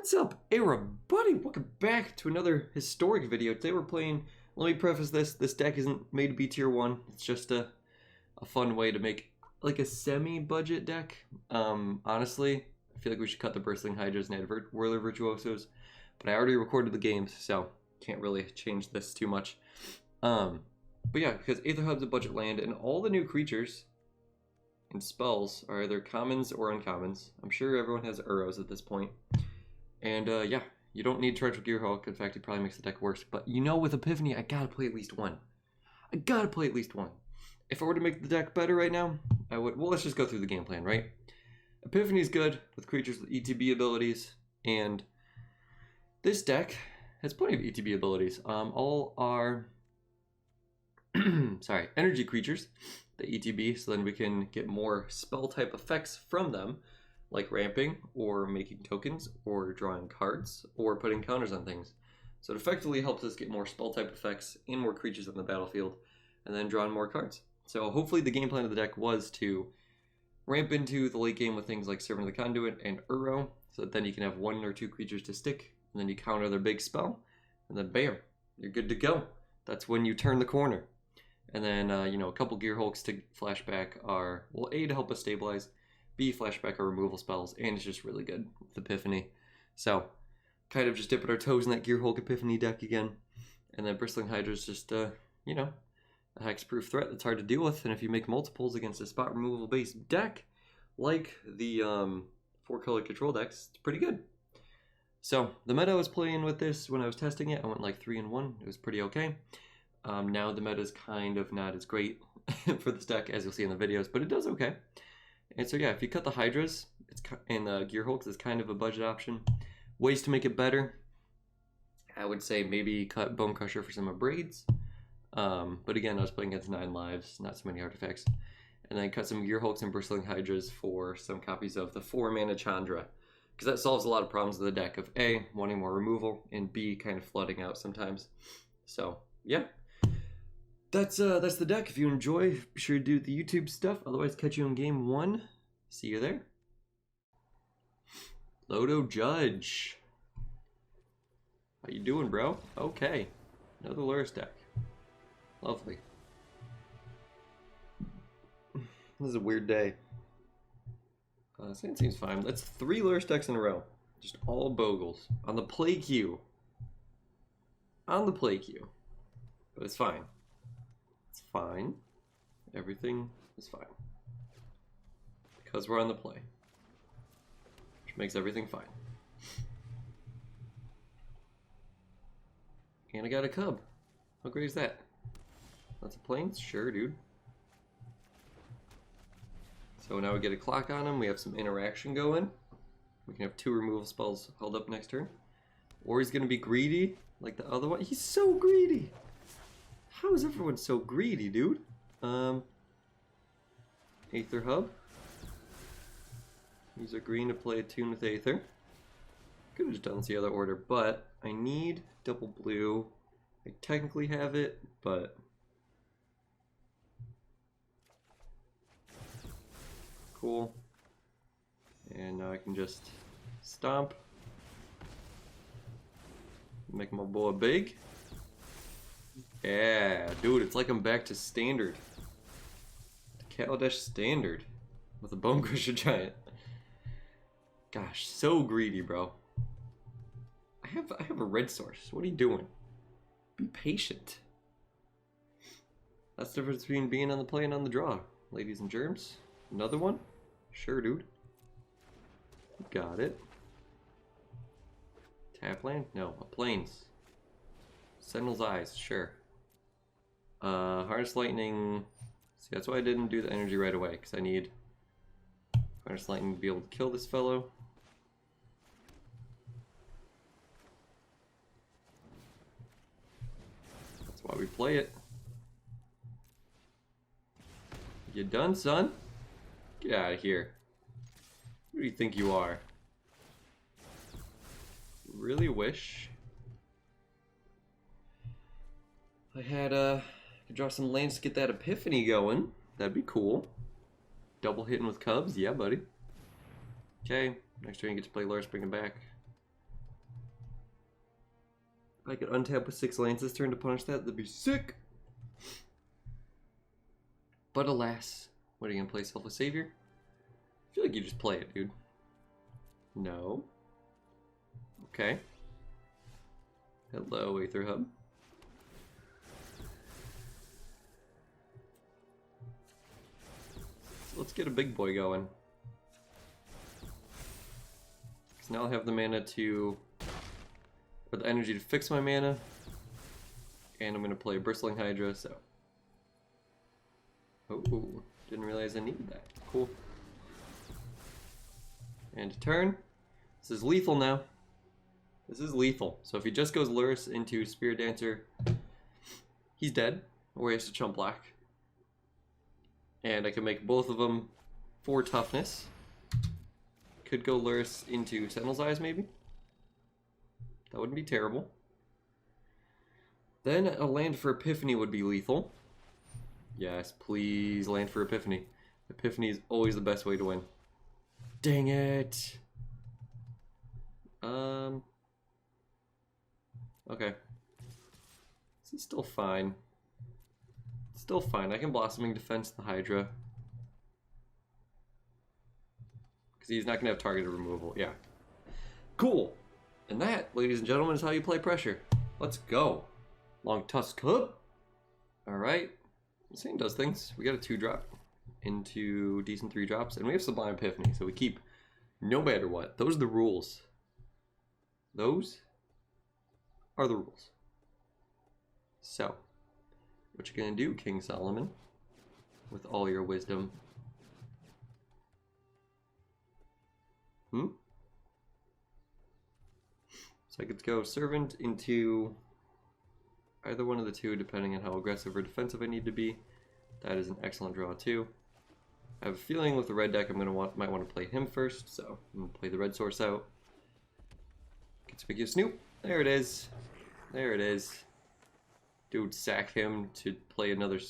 What's up, everybody? Welcome back to another historic video. Today we're playing, let me preface this deck isn't made to be tier 1. It's just a fun way to make like a semi-budget deck. Honestly, I feel like we should cut the Bristling Hydras and add Whirler Virtuosos, but I already recorded the games, so can't really change this too much. But yeah, because Aether Hub's a budget land, and all the new creatures and spells are either commons or uncommons. I'm sure everyone has Uros at this point. And yeah, you don't need Treacherous Gearhulk. In fact, it probably makes the deck worse. But you know, with Epiphany, I gotta play at least one. I gotta play at least one. If I were to make the deck better right now, I would. Well, let's just go through the game plan, right? Epiphany's good with creatures with ETB abilities, and this deck has plenty of ETB abilities. All our sorry, energy creatures, the ETB, so then we can get more spell type effects from them, like ramping, or making tokens, or drawing cards, or putting counters on things. So it effectively helps us get more spell type effects and more creatures on the battlefield, and then draw more cards. So hopefully the game plan of the deck was to ramp into the late game with things like Servant of the Conduit and Uro, so that then you can have 1 or 2 creatures to stick, and then you counter their big spell, and then bam, you're good to go. That's when you turn the corner. And then, you know, a couple Gearhulks to flashback are, well, A, to help us stabilize, B, flashback our removal spells, and it's just really good with Epiphany. So, kind of just dipping our toes in that Gearhulk Epiphany deck again. And then Bristling Hydra is just, you know, a hexproof threat that's hard to deal with. And if you make multiples against a spot removal based deck, like the 4-color control decks, it's pretty good. So, the meta I was playing with this when I was testing it, I went like 3-1. It was pretty okay. Now the meta is kind of not as great for this deck as you'll see in the videos, but it does okay. And so yeah, if you cut the Hydras and the Gearhulks, it's kind of a budget option. Ways to make it better, I would say maybe cut Bone Crusher for some of Braids. But again, I was playing against 9 lives, not so many artifacts. And then cut some Gearhulks and Bristling Hydras for some copies of the 4-mana Chandra. Because that solves a lot of problems of the deck of A, wanting more removal, and B, kind of flooding out sometimes. So, yeah. That's the deck. If you enjoy, be sure to do the YouTube stuff. Otherwise, catch you in game 1. See you there. Lodo Judge. How you doing, bro? Okay. Another Lurrus deck. Lovely. This is a weird day. Sand seems fine. That's 3 Lurrus decks in a row. Just all Bogles. On the play queue. On the play queue. But it's fine. It's fine. Everything is fine. Because we're on the play. Which makes everything fine. And I got a cub. How great is that? Lots of planes? Sure, dude. So now we get a clock on him. We have some interaction going. We can have 2 removal spells held up next turn. Or he's going to be greedy like the other one. He's so greedy! How is everyone so greedy, dude? Aether Hub. Use a green to play a tune with Aether. Could have just done the other order, but I need double blue. I technically have it, but cool. And now I can just stomp. Make my boy big. Yeah, dude, it's like I'm back to standard. Kaladesh standard with a Bone Crusher Giant. Gosh, so greedy, bro. I have a red source. What are you doing? Be patient. That's the difference between being on the play and on the draw, ladies and germs. Another one? Sure, dude. Got it. Tap land? No, a plains. Sentinel's Eyes, sure. Harness Lightning. See, that's why I didn't do the energy right away, because I need Harness Lightning to be able to kill this fellow. That's why we play it. You done, son? Get out of here. Who do you think you are? Really wish I had could draw some lands to get that Epiphany going. That'd be cool. Double hitting with Cubs, yeah, buddy. Okay, next turn you get to play Lurrus, bring him back. I could untap with 6 lands this turn to punish that. That'd be sick. But alas, what are you gonna play, Selfless Savior? I feel like you just play it, dude. No. Okay. Hello, Aether Hub. So let's get a big boy going. Because now I'll have the mana to, or the energy to fix my mana. And I'm going to play Bristling Hydra, so. Oh, didn't realize I needed that. Cool. And turn. This is lethal now. This is lethal. So if he just goes Lurrus into Spirit Dancer, he's dead, or he has to chump black. And I can make both of them 4 toughness. Could go Lurrus into Sentinel's Eyes, maybe. That wouldn't be terrible. Then a land for Epiphany would be lethal. Yes, please land for Epiphany. Epiphany is always the best way to win. Dang it! Okay. This is still fine. Still fine. I can Blossoming Defense the Hydra. Because he's not going to have targeted removal. Yeah. Cool! And that, ladies and gentlemen, is how you play pressure. Let's go. Long Tusk Hub. Alright. Same does things. We got a 2-drop into decent 3-drops. And we have Sublime Epiphany. So we keep no matter what. Those are the rules. Those are the rules. So, what you gonna do, King Solomon, with all your wisdom? So I could go Servant into either one of the 2, depending on how aggressive or defensive I need to be. That is an excellent draw too. I have a feeling with the red deck might want to play him first, so I'm gonna play the red source out. Conspicuous Snoop. There it is. There it is. Dude, sack him to play another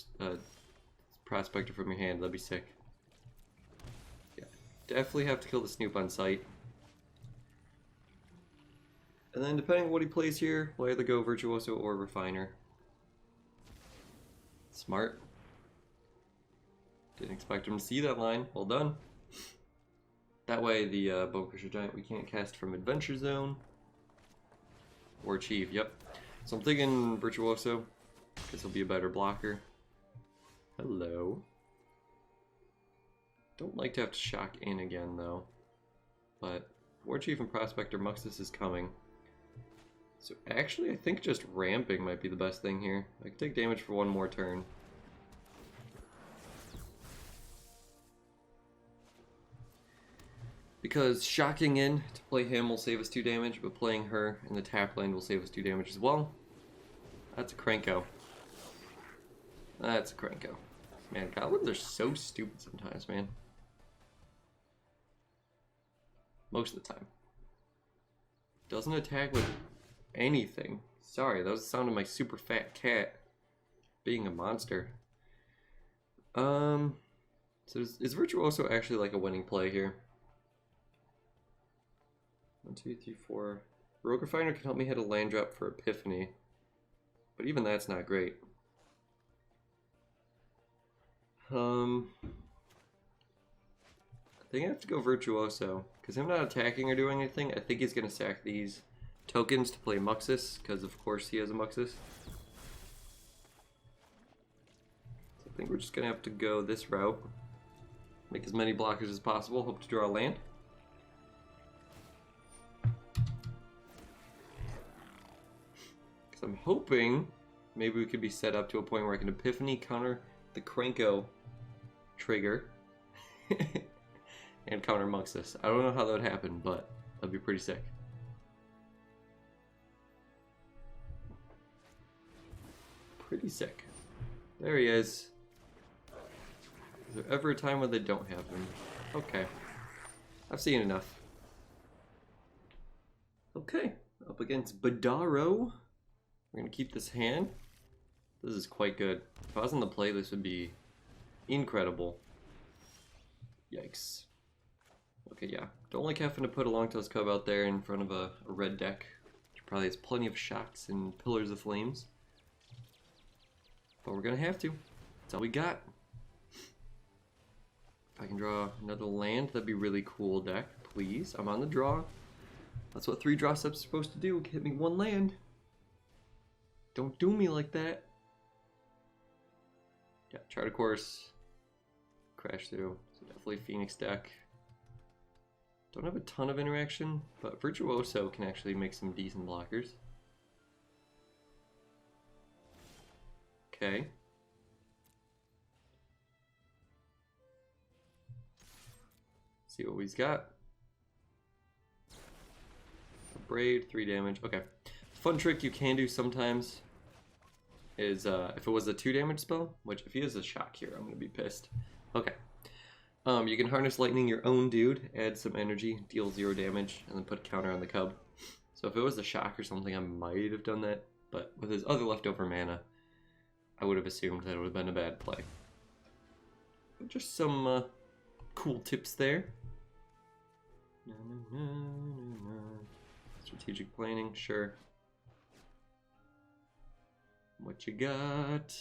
Prospector from your hand. That'd be sick. Yeah, definitely have to kill the Snoop on sight. And then depending on what he plays here, we'll either go Virtuoso or Refiner. Smart. Didn't expect him to see that line. Well done. That way the Bone Crusher Giant we can't cast from Adventure Zone. Or Achieve, yep. So I'm thinking Virtuoso, because he'll be a better blocker. Hello. Don't like to have to shock in again though. But War Chief and Prospector Muxus is coming. So actually I think just ramping might be the best thing here. I can take damage for 1 more turn. Because shocking in to play him will save us 2 damage, but playing her in the tap lane will save us 2 damage as well. That's a Cranko. That's a Cranko. Man, Goblins are so stupid sometimes, man. Most of the time. Doesn't attack with anything. Sorry, that was the sound of my super fat cat being a monster. So is Virtuoso actually like a winning play here? 1, 2, 3, 4. Rogue Refiner can help me hit a land drop for Epiphany. But even that's not great. I think I have to go Virtuoso. Because him not attacking or doing anything, I think he's going to sack these tokens to play Muxus. Because of course he has a Muxus. So I think we're just going to have to go this route. Make as many blockers as possible. Hope to draw a land. I'm hoping maybe we could be set up to a point where I can Epiphany counter the Cranko trigger and counter Muxus. I don't know how that would happen, but that'd be pretty sick. Pretty sick. There he is. Is there ever a time when they don't have him? Okay. I've seen enough. Okay. Up against Badaro. We're going to keep this hand. This is quite good. If I was on the play, this would be incredible. Yikes. Okay, yeah. Don't like having to put a Long Tusk Cub out there in front of a red deck. You're probably has plenty of shocks and pillars of flames. But we're gonna have to. That's all we got. If I can draw another land, that'd be really cool, deck. Please, I'm on the draw. That's what 3 draw steps are supposed to do. Hit me 1 land. Don't do me like that. Yeah, Chart of Course. Crash through. So definitely Phoenix deck. Don't have a ton of interaction, but Virtuoso can actually make some decent blockers. Okay. See what we've got. A Braid, 3 damage. Okay. Fun trick you can do sometimes is if it was a 2 damage spell, which if he has a shock here, I'm gonna be pissed. Okay. You can harness lightning your own dude, add some energy, deal 0 damage, and then put a counter on the cub. So if it was a shock or something, I might have done that, but with his other leftover mana, I would have assumed that it would have been a bad play. But just some cool tips there. Strategic planning, sure. What you got?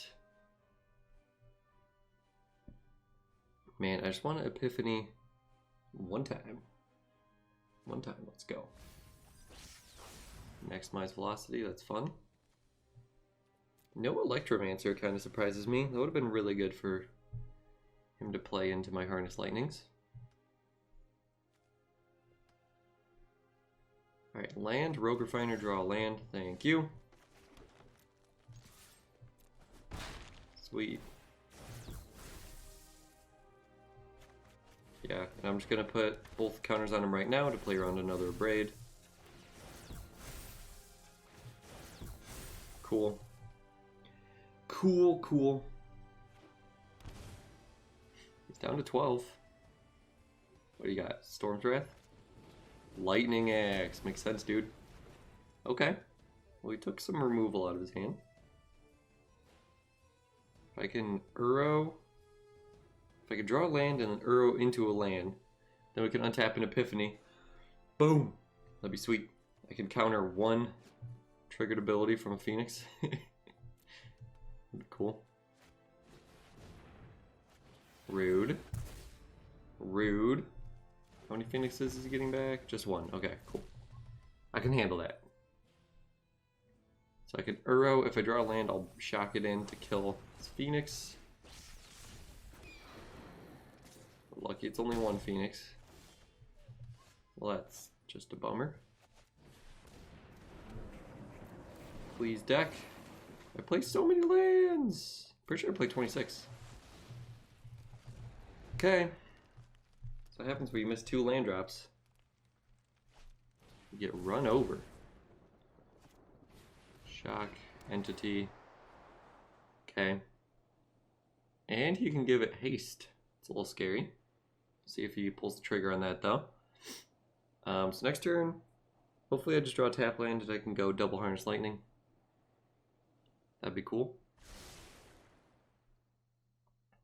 Man, I just want an Epiphany one time. One time, let's go. Maximize velocity, that's fun. No Electromancer kind of surprises me. That would have been really good for him to play into my Harness Lightnings. Alright, land, Rogue Refiner, draw a land, thank you. Sweet. Yeah, and I'm just gonna put both counters on him right now to play around another Braid. Cool. Cool, cool. He's down to 12. What do you got? Storm's Wrath? Lightning Axe. Makes sense, dude. Okay. Well, he took some removal out of his hand. If I can Uro... If I could draw a land and an Uro into a land, then we can untap an Epiphany. Boom! That'd be sweet. I can counter 1 triggered ability from a Phoenix. That'd be cool. Rude. Rude. How many Phoenixes is he getting back? Just 1. Okay, cool. I can handle that. So I can Uro. If I draw a land, I'll shock it in to kill this Phoenix. Lucky it's only 1 Phoenix. Well, that's just a bummer. Please, deck. I play so many lands. Pretty sure I played 26. Okay. So what happens when you miss 2 land drops? You get run over. Shock, entity. Okay. And you can give it haste. It's a little scary. See if he pulls the trigger on that though. So next turn, hopefully I just draw a tap land and I can go double Harness Lightning. That'd be cool.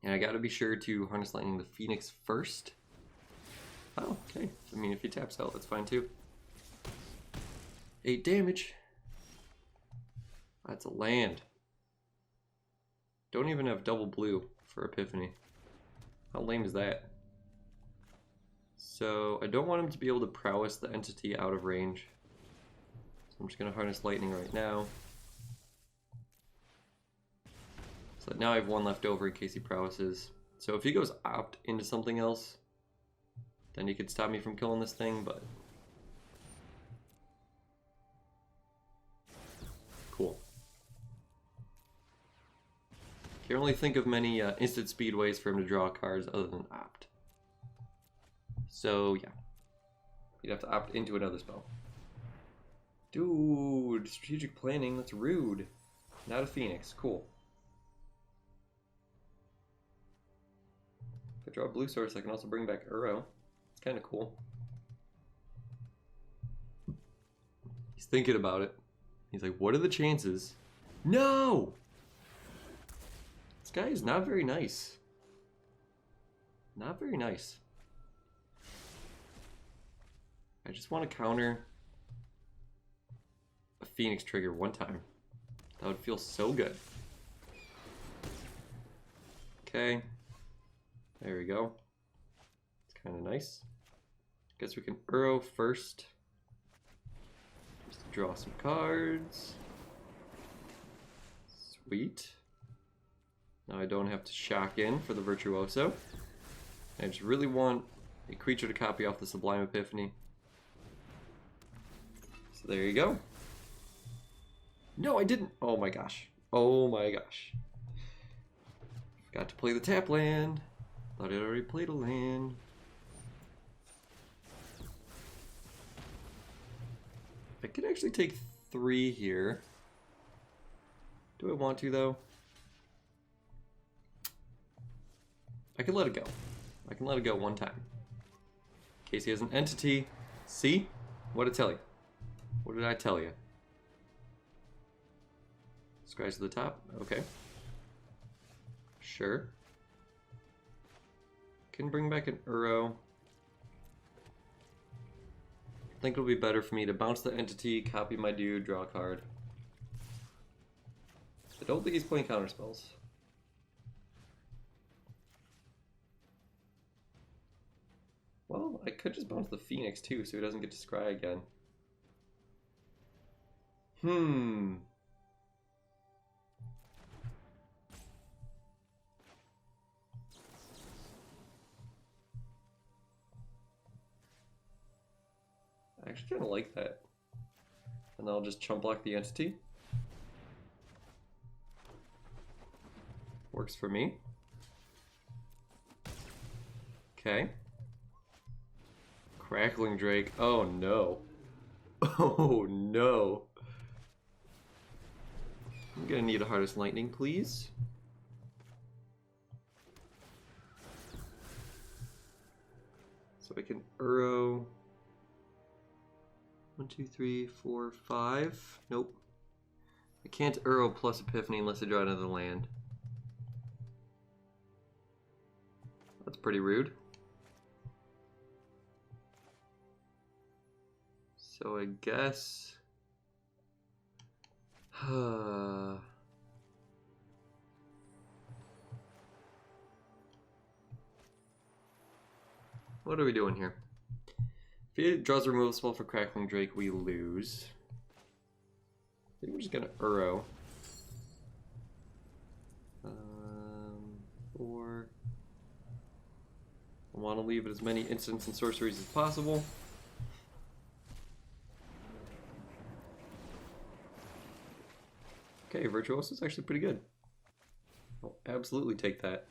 And I gotta be sure to Harness Lightning the Phoenix first. Oh, okay. I mean, if he taps out, that's fine too. 8 damage. That's a land. Don't even have double blue for Epiphany. How lame is that? So I don't want him to be able to prowess the entity out of range. So I'm just going to Harness Lightning right now. So now I have 1 left over in case he prowesses. So if he goes opt into something else, then he could stop me from killing this thing, but... Cool. Can't really think of many instant speed ways for him to draw cards other than opt. So, yeah. You'd have to opt into another spell. Dude, strategic planning, that's rude. Not a Phoenix, cool. If I draw a blue source, I can also bring back Uro. It's kind of cool. He's thinking about it. He's like, what are the chances? No! This guy is not very nice. Not very nice. I just want to counter a Phoenix trigger one time. That would feel so good. Okay. There we go. It's kind of nice. Guess we can Uro first. Just to draw some cards. Sweet. Now I don't have to shock in for the Virtuoso. I just really want a creature to copy off the Sublime Epiphany. So there you go. No, I didn't. Oh my gosh. Oh my gosh. Forgot to play the tap land. Thought I'd already played a land. I could actually take 3 here. Do I want to though? I can let it go. I can let it go one time. In case he has an entity. See? What'd I tell you? What did I tell you? Scratch to the top? Okay. Sure. Can bring back an Uro. I think it'll be better for me to bounce the entity, copy my dude, draw a card. I don't think he's playing counterspells. Well, I could just bounce the Phoenix too, so he doesn't get to scry again. I actually kind of like that. And then I'll just chump block the entity. Works for me. Okay. Crackling Drake. Oh no. Oh no. I'm gonna need a Hardest Lightning, please. So I can Uro. 1, 2, 3, 4, 5. Nope. I can't Uro plus Epiphany unless I draw another land. That's pretty rude. So I guess... What are we doing here? If he draws a removal spell for Crackling Drake, we lose. I think we're just gonna Uro. 4. I want to leave it as many instants and sorceries as possible. Okay, Virtuoso is actually pretty good. I'll absolutely take that.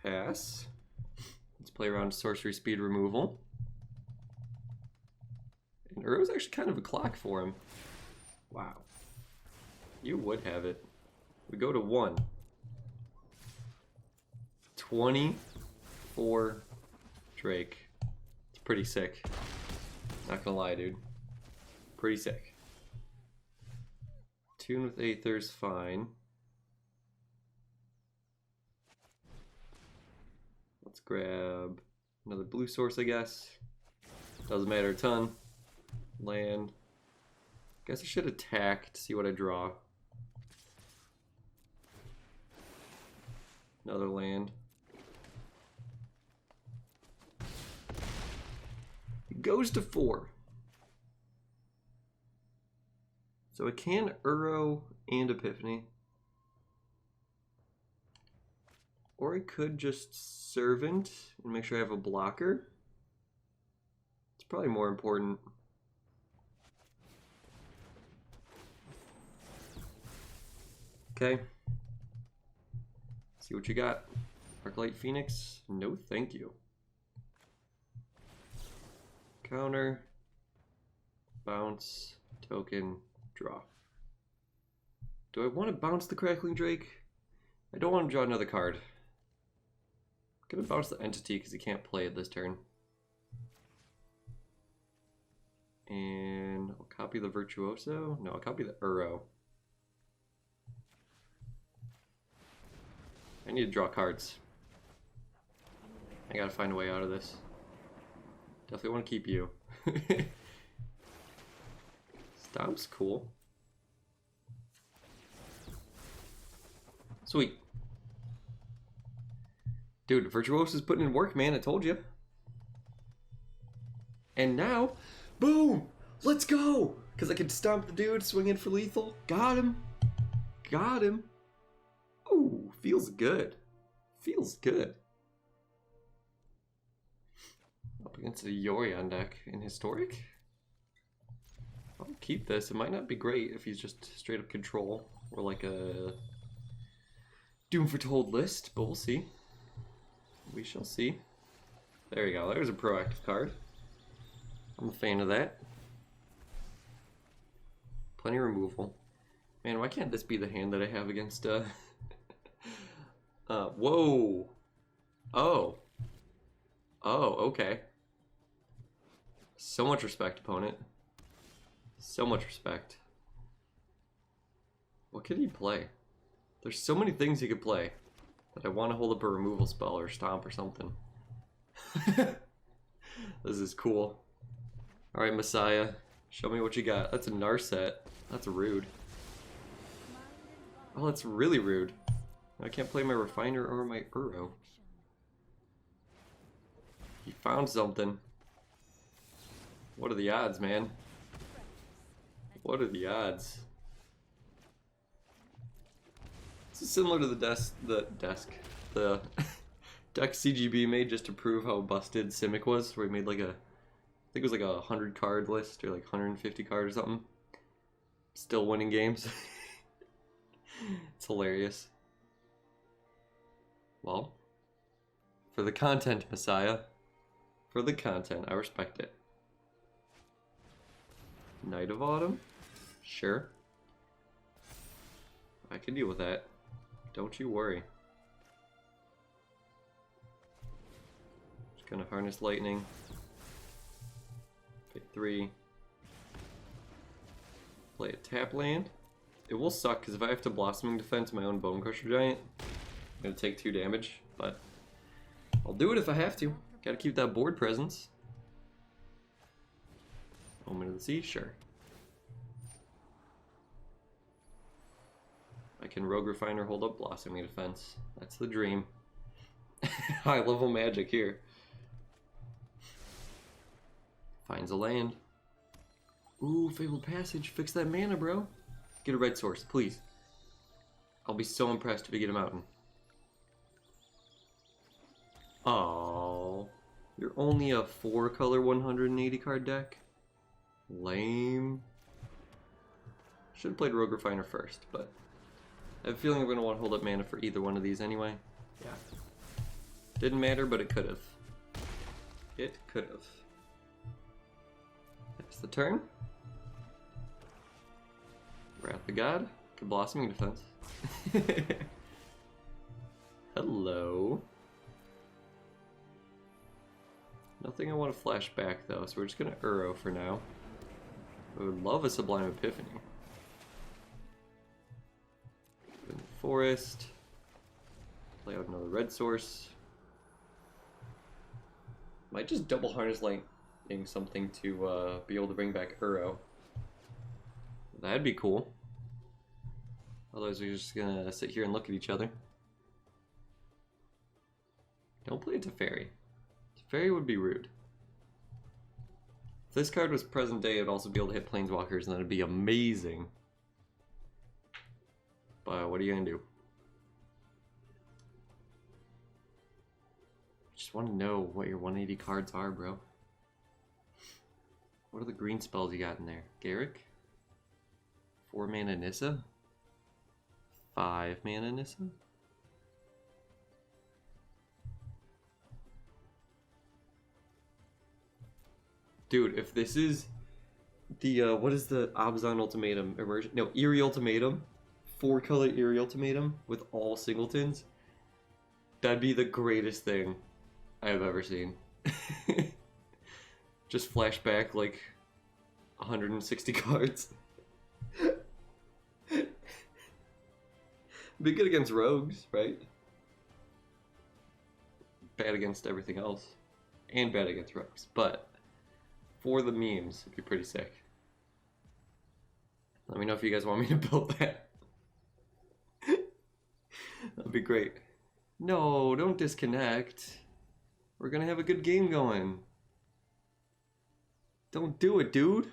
Pass. Let's play around sorcery speed removal. And Uro's actually kind of a clock for him. Wow. You would have it. We go to 1. 24 Drake. It's pretty sick. Not gonna lie, dude. Pretty sick. Tune with Aether's fine. Let's grab another blue source, I guess. Doesn't matter a ton. Land. Guess I should attack to see what I draw. Another land. It goes to 4. So I can Uro and Epiphany. Or I could just Servant and make sure I have a blocker. It's probably more important. Okay. See what you got. Arclight Phoenix? No, thank you. Counter. Bounce. Token. Draw. Do I want to bounce the Crackling Drake? I don't want to draw another card. I'm gonna bounce the entity because he can't play it this turn. And I'll copy the Virtuoso. No, I'll copy the Uro. I need to draw cards. I gotta find a way out of this. Definitely want to keep you. Stomp's cool. Sweet. Dude, Virtuos is putting in work, man. I told you. And now, boom! Let's go! Because I can stomp the dude, swing in for lethal. Got him. Got him. Ooh, feels good. Feels good. Up against a Yorion deck in Historic. I'll keep this. It might not be great if he's just straight up control or like a Doom Foretold list, but we'll see. We shall see. There you go. There's a proactive card. I'm a fan of that. Plenty of removal. Man, why can't this be the hand that I have against, whoa! Oh. Oh, okay. So much respect, opponent. So much respect. What could he play? There's so many things he could play that I want to hold up a removal spell or stomp or something. This is cool. Alright, Messiah. Show me what you got. That's a Narset. That's rude. Oh, that's really rude. I can't play my Refiner or my Uro. He found something. What are the odds, man? What are the odds? This is similar to the deck CGB made just to prove how busted Simic was, where he made like a, I think it was like a 100 card list or like 150 card or something. Still winning games. It's hilarious. Well, for the content, Messiah. For the content, I respect it. Night of Autumn? Sure. I can deal with that. Don't you worry. Just gonna harness lightning. Pick 3. Play a tap land. It will suck because if I have to Blossoming Defense my own Bone Crusher Giant, I'm gonna take 2 damage, but I'll do it if I have to. Gotta keep that board presence. Omen of the Sea, sure. I can Rogue Refiner hold up Blossoming Defense. That's the dream. High level magic here. Finds a land. Ooh, Fabled Passage. Fix that mana, bro. Get a red source, please. I'll be so impressed if you get a mountain. Oh, you're only a 4-color 180 card deck? Lame. Should have played Rogue Refiner first, but I have a feeling I'm going to want to hold up mana for either one of these anyway. Yeah. Didn't matter, but it could have. It could have. That's the turn. Wrath the God. Good Blossoming Defense. Hello. Nothing I want to flash back though, so we're just going to Uro for now. I would love a Sublime Epiphany. In the forest. Play out another red source. Might just double harness lightning something to be able to bring back Uro. That'd be cool. Otherwise we're just gonna sit here and look at each other. Don't play a Teferi. Teferi would be rude. If this card was present day, it'd also be able to hit Planeswalkers and that'd be amazing. But what are you gonna do? Just want to know what your 180 cards are, bro. What are the green spells you got in there? Garrick? 4 mana Nissa? 5 mana Nissa? Dude, if this is the, what is the Abzan Ultimatum immersion? No, Eerie Ultimatum. 4-color Eerie Ultimatum with all singletons. That'd be the greatest thing I've ever seen. Just flashback like 160 cards. Be good against rogues, right? Bad against everything else. And bad against rogues. But for the memes. It'd be pretty sick. Let me know if you guys want me to build that. That'd be great. No, don't disconnect. We're gonna have a good game going. Don't do it, dude.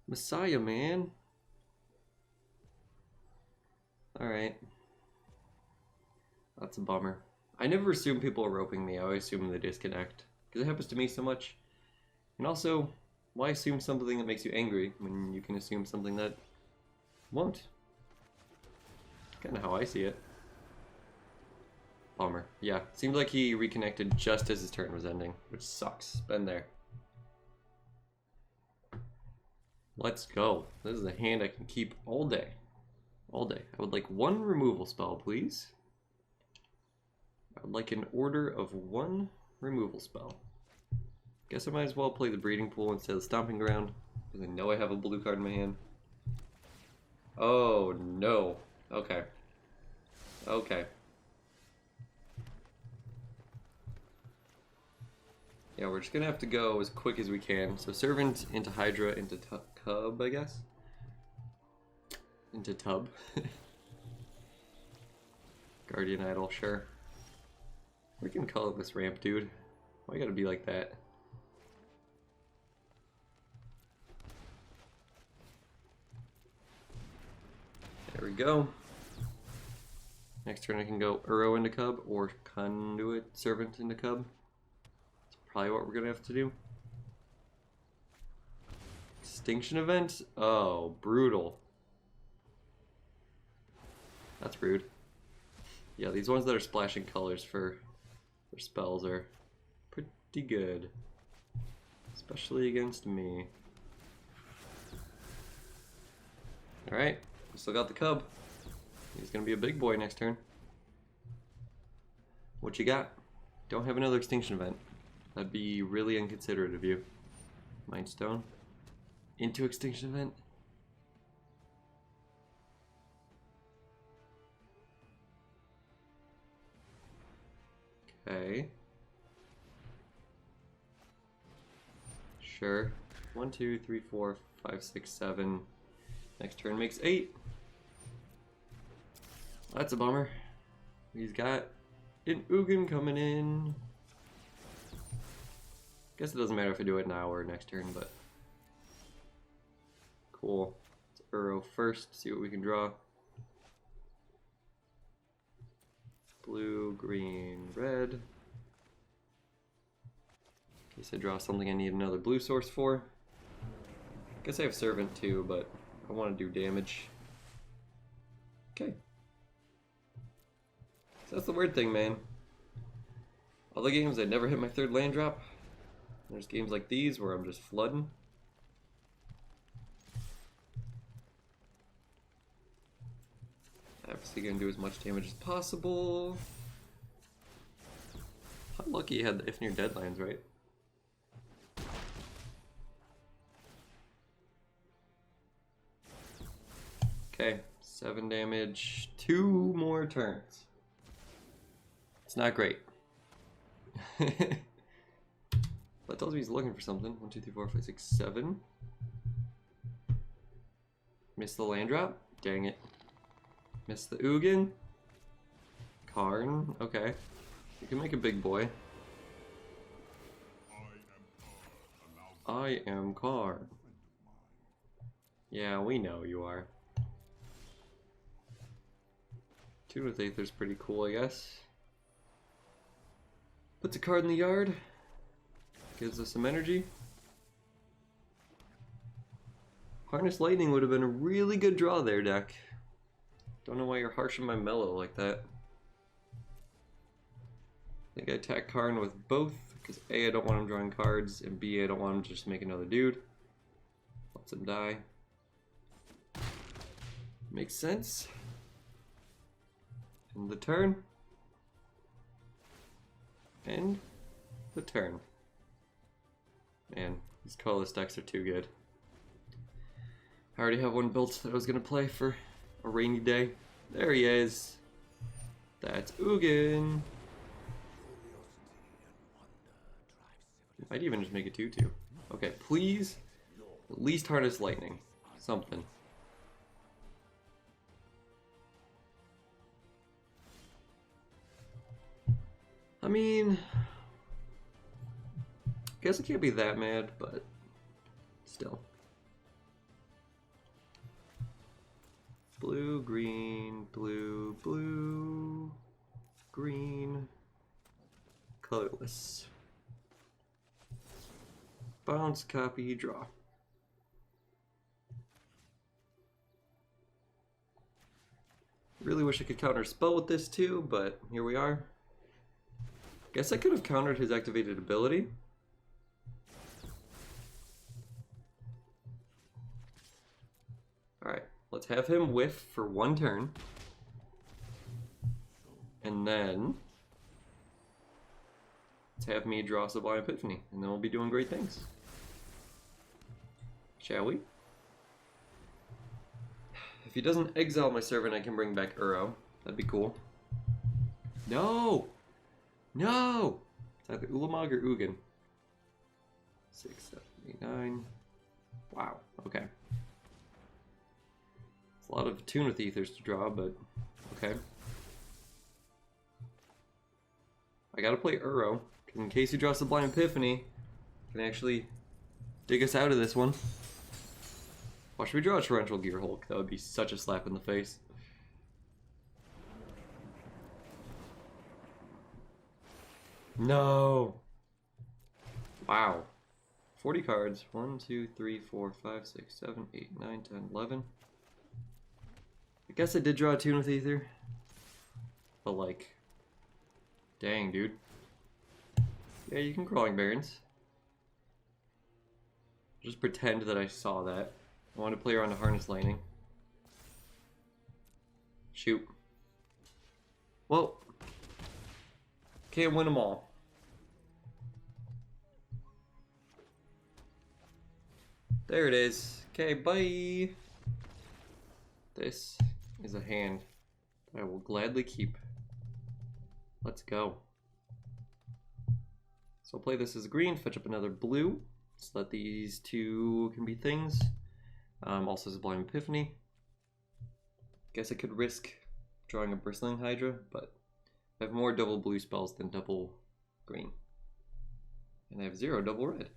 Messiah, man. Alright. That's a bummer. I never assume people are roping me. I always assume they disconnect. Because it happens to me so much. And also, why assume something that makes you angry when you can assume something that won't? Kind of how I see it. Bummer. Yeah, seemed like he reconnected just as his turn was ending, which sucks. Been there. Let's go. This is a hand I can keep all day. All day. I would like one removal spell, please. I would like an order of one removal spell. Guess I might as well play the breeding pool instead of stomping ground, because I know I have a blue card in my hand. Oh no. Okay. Okay. Yeah, we're just gonna have to go as quick as we can. So Servant into Hydra into Cub, I guess. Into Tub. Guardian Idol, sure. We can Colorless Ramp, dude. Why you gotta be like that? There we go. Next turn I can go Uro into Cub or Conduit Servant into Cub. That's probably what we're gonna have to do. Extinction Event? Oh, brutal. That's rude. Yeah, these ones that are splashing colors for their spells are pretty good. Especially against me. Alright, we still got the Cub. He's gonna be a big boy next turn. What you got? Don't have another Extinction Event. That'd be really inconsiderate of you. Mind Stone. Into Extinction Event. Okay. Sure. 1, 2, 3, 4, 5, 6, 7. Next turn makes 8. That's a bummer. He's got an Ugin coming in. Guess it doesn't matter if I do it now or next turn, but cool. Let's Uro first, see what we can draw. Blue, green, red. In case I draw something I need another blue source for. Guess I have Servant too, but I want to do damage. Okay. So that's the weird thing, man. Other games I never hit my third land drop. There's games like these where I'm just flooding. Obviously gonna do as much damage as possible. How lucky you had the if near deadlines, right? Okay, 7 damage, 2 more turns. It's not great. That tells me he's looking for something. 1, 2, 3, 4, 5, 6, 7. Missed the land drop? Dang it. Missed the Ugin. Karn, okay. You can make a big boy. I am Karn. Yeah, we know you are. 2 with Aether's pretty cool, I guess. Puts a card in the yard. Gives us some energy. Harness Lightning would have been a really good draw there, deck. Don't know why you're harshing my mellow like that. I think I attack Karn with both, because A, I don't want him drawing cards, and B, I don't want him to just make another dude. Lets him die. Makes sense. And the turn. And the turn. Man, these colorless decks are too good. I already have one built that I was going to play for a rainy day. There he is. That's Ugin. Might even just make it 2/2. Okay, please. At least harness lightning. Something. I mean, I guess I can't be that mad, but still. Blue, green, blue, blue, green, colorless. Bounce, copy, draw. Really wish I could counter spell with this too, but here we are. Guess I could have countered his activated ability. Alright, let's have him whiff for 1 turn. And then let's have me draw Sublime Epiphany, and then we'll be doing great things. Shall we? If he doesn't exile my servant, I can bring back Uro. That'd be cool. No! No! It's either Ulamog or Ugin. 6, 7, 8, 9. Wow, okay. It's a lot of Tune with Ethers to draw, but okay. I gotta play Uro, because in case you draw Sublime Epiphany, I can actually dig us out of this one. Watch me draw a Torrential Gear Hulk. That would be such a slap in the face. No! Wow. 40 cards. 1, 2, 3, 4, 5, 6, 7, 8, 9, 10, 11. I guess I did draw a Tune with Ether. But like, dang, dude. Yeah, you can Crawling Barrens. Just pretend that I saw that. I want to play around a Harness Lightning. Shoot. Well, can't win them all. There it is. Okay, bye. This is a hand that I will gladly keep. Let's go. So I'll play this as green, fetch up another blue, so that these two can be things. Also Sublime Epiphany. Guess I could risk drawing a Bristling Hydra, but I have more double blue spells than double green. And I have 0 double red.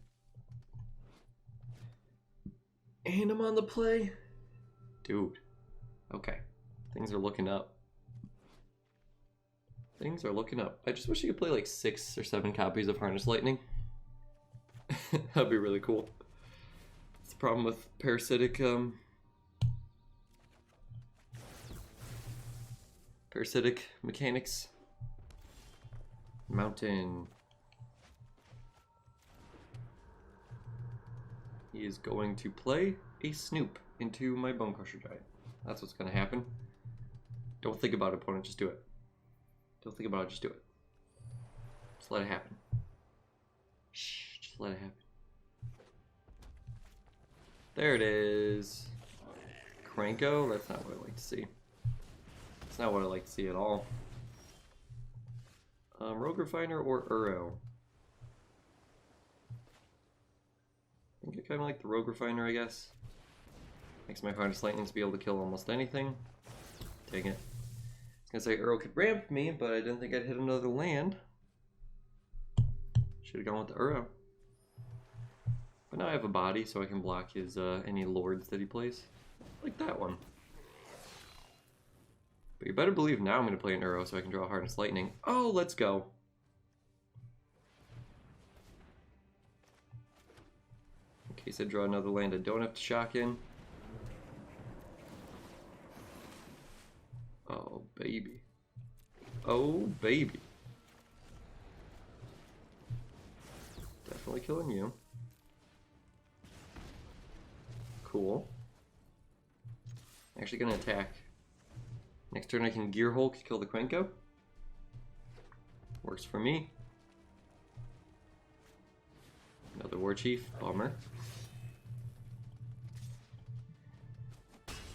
And I'm on the play. Dude. Okay. Things are looking up. Things are looking up. I just wish you could play like 6 or 7 copies of Harness Lightning. That'd be really cool. It's the problem with parasitic mechanics. Mountain. He is going to play a Snoop into my Bone Crusher Giant. That's what's going to happen. Don't think about it, opponent. Just do it. Don't think about it. Just do it. Just let it happen. Shh. Just let it happen. There it is. Cranko? That's not what I like to see. That's not what I like to see at all. Rogue Refiner or Uro? I think I kind of like the Rogue Refiner, I guess. Makes my Harness Lightnings be able to kill almost anything. Dang it. I was gonna say Uro could ramp me, but I didn't think I'd hit another land. Should have gone with the Uro. But now I have a body, so I can block his any lords that he plays. Like that one. But you better believe now I'm going to play an Uro so I can draw Harness Lightning. Oh, let's go. In case I draw another land I don't have to shock in. Oh, baby. Oh, baby. Definitely killing you. Cool. Actually gonna attack. Next turn I can Gear Hulk, kill the Cranko. Works for me. Another War Chief, bummer.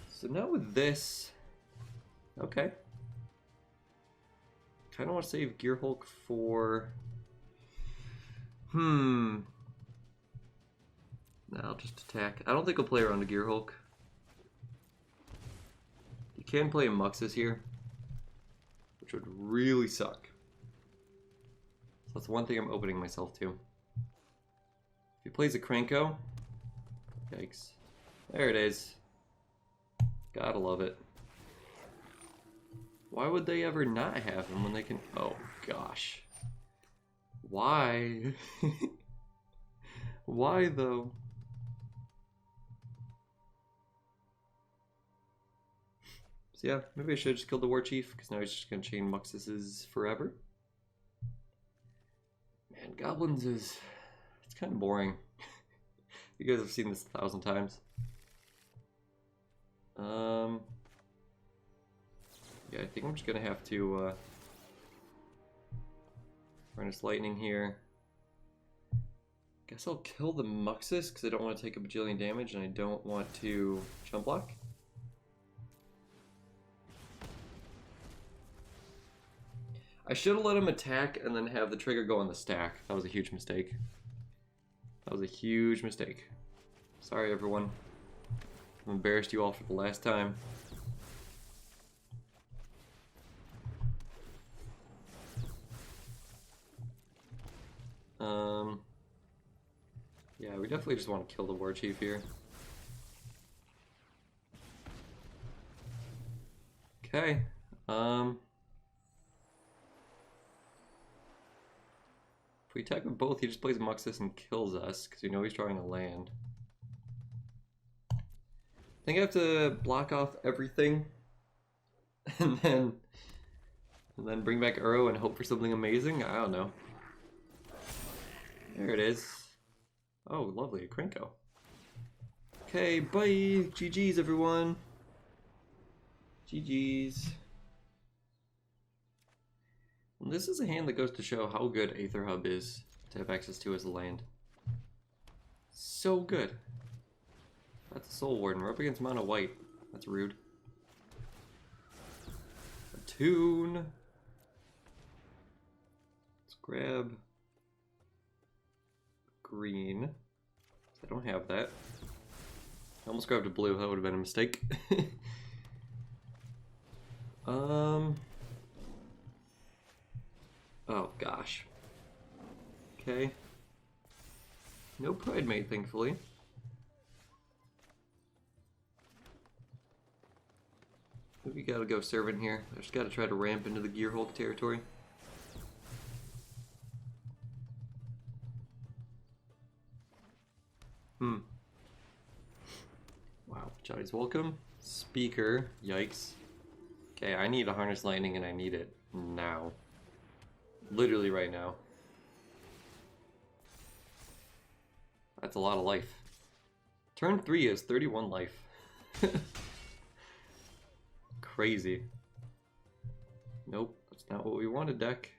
So now with this, okay. Kinda want to save Gear Hulk for No, I'll just attack. I don't think I'll play around a Gear Hulk. You can play a Muxus here, which would really suck. So that's one thing I'm opening myself to. If he plays a Krenko, yikes. There it is. Gotta love it. Why would they ever not have him when they can... Oh, gosh. Why? Why, though? So yeah, maybe I should have just killed the War Chief, because now he's just going to chain Muxuses forever. Man, Goblins is... It's kind of boring. You guys have seen this 1,000 times. Yeah, I think I'm just gonna have to Harness Lightning here. Guess I'll kill the Muxus because I don't want to take a bajillion damage and I don't want to jump block. I should have let him attack and then have the trigger go on the stack. That was a huge mistake. That was a huge mistake. Sorry everyone. I've embarrassed you all for the last time. Yeah, we definitely just want to kill the War Chief here. Okay. If we attack with both, he just plays Muxus and kills us, because we know he's drawing a land. I think I have to block off everything, and then bring back Uro and hope for something amazing? I don't know. There it is. Oh, lovely, a Krenko. Okay, bye! GG's, everyone! GG's. This is a hand that goes to show how good Aether Hub is to have access to as a land. So good. That's a Soul Warden. We're up against Mono White. That's rude. A Toon. Let's grab green. I don't have that. I almost grabbed a blue. That would have been a mistake. Oh gosh. Okay. No Pridemate, thankfully. We gotta go Servant here. I just gotta try to ramp into the Gear Hulk territory. Wow, Johnny's welcome. Speaker, yikes. Okay, I need a Harness Lightning and I need it now. Literally right now. That's a lot of life. Turn 3 is 31 life. Crazy. Nope, that's not what we wanted, deck.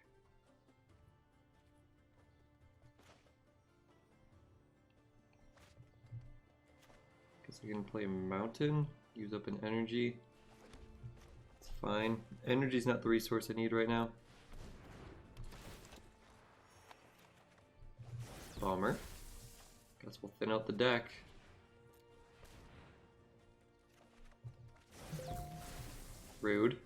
Guess I can play Mountain, use up an energy. It's fine. Energy's not the resource I need right now. Bummer. Guess we'll thin out the deck. Rude.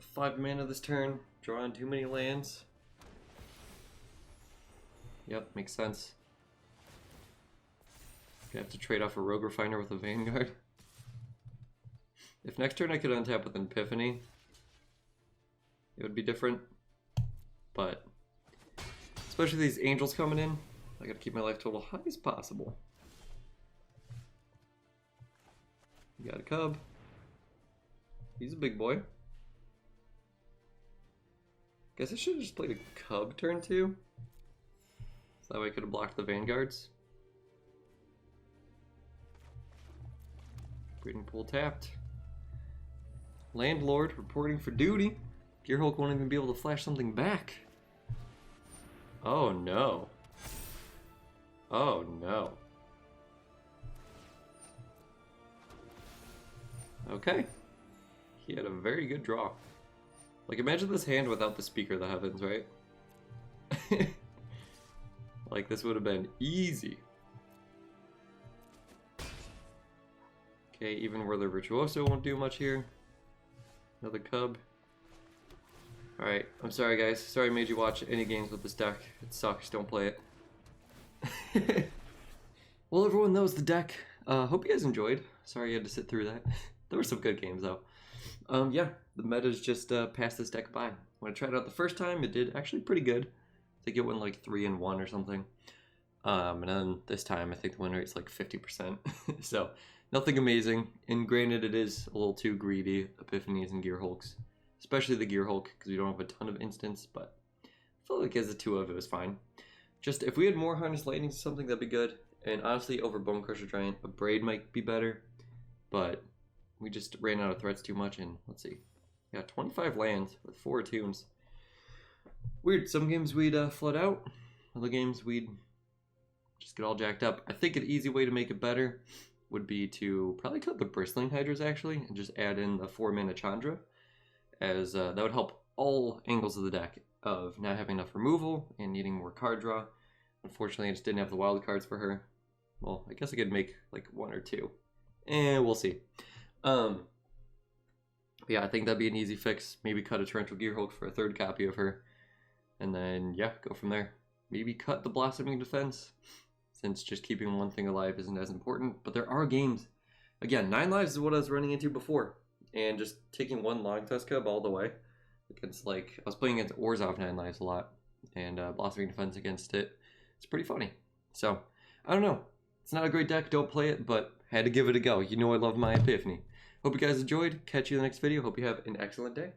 5 mana this turn, drawing too many lands. Yep, makes sense. Gonna have to trade off a Rogue Refiner with a Vanguard. If next turn I could untap with an Epiphany, it would be different. But especially these angels coming in, I gotta keep my life total high as possible. You got a Cub. He's a big boy. Guess I should have just played a Cub turn 2. So that way I could have blocked the Vanguards. Breeding Pool tapped. Landlord reporting for duty. Gear Hulk won't even be able to flash something back. Oh no. Oh no. Okay. He had a very good draw. Like, imagine this hand without the Speaker of the Heavens, right? Like, this would have been easy. Okay, even where the Virtuoso won't do much here. Another Cub. Alright, I'm sorry guys. Sorry I made you watch any games with this deck. It sucks, don't play it. Well, everyone, that was the deck. Hope you guys enjoyed. Sorry you had to sit through that. There were some good games though. Yeah, the meta's just passed this deck by. When I tried it out the first time, it did actually pretty good. I think it went like 3-1 or something. And then this time, I think the win rate's like 50%. So, nothing amazing. And granted, it is a little too greedy, Epiphanies and Gear Hulks. Especially the Gear Hulk, because we don't have a ton of instants, but I feel like as a 2 of it was fine. Just, if we had more Harness Lightnings or something, that'd be good. And honestly, over Bone Crusher Giant, a Braid might be better. But we just ran out of threats too much, and let's see. Yeah, 25 lands with 4 attunes. Weird, some games we'd flood out. Other games we'd just get all jacked up. I think an easy way to make it better would be to probably cut the Bristling Hydras actually, and just add in the 4-mana Chandra, as that would help all angles of the deck of not having enough removal and needing more card draw. Unfortunately, I just didn't have the wild cards for her. Well, I guess I could make like 1 or 2. We'll see. But yeah, I think that'd be an easy fix. Maybe cut a Torrential Gear Hulk for a 3rd copy of her. And then, yeah, go from there. Maybe cut the Blossoming Defense, since just keeping one thing alive isn't as important. But there are games. Again, 9 lives is what I was running into before. And just taking 1 Long Tusk Cub all the way. Against, like, I was playing against Orzhov 9 lives a lot. And Blossoming Defense against it. It's pretty funny. So, I don't know. It's not a great deck, don't play it, but had to give it a go. You know I love my Epiphany. Hope you guys enjoyed. Catch you in the next video. Hope you have an excellent day.